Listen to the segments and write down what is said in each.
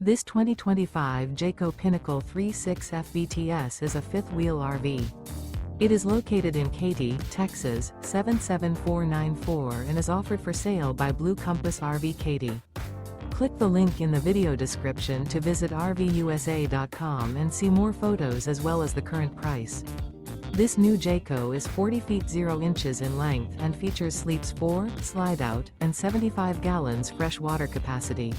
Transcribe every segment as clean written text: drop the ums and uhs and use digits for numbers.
This 2025 Jayco Pinnacle 3.6 FBTS is a fifth-wheel RV. It is located in Katy, Texas, 77494 and is offered for sale by Blue Compass RV Katy. Click the link in the video description to visit RVUSA.com and see more photos as well as the current price. This new Jayco is 40 feet 0 inches in length and features sleeps 4, Slideout, and 75 gallons fresh water capacity.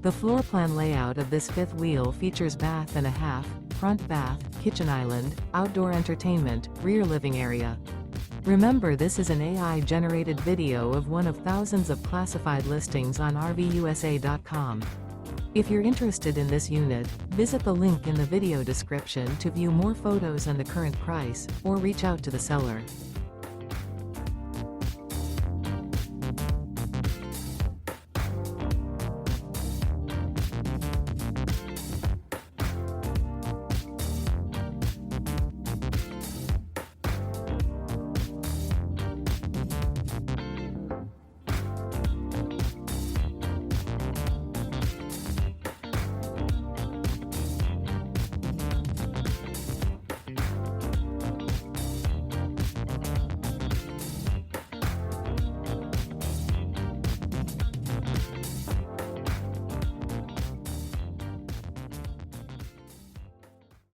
The floor plan layout of this fifth wheel features bath and a half, front bath, kitchen island, outdoor entertainment, rear living area. Remember, this is an AI-generated video of one of thousands of classified listings on RVUSA.com. If you're interested in this unit, visit the link in the video description to view more photos and the current price, or reach out to the seller.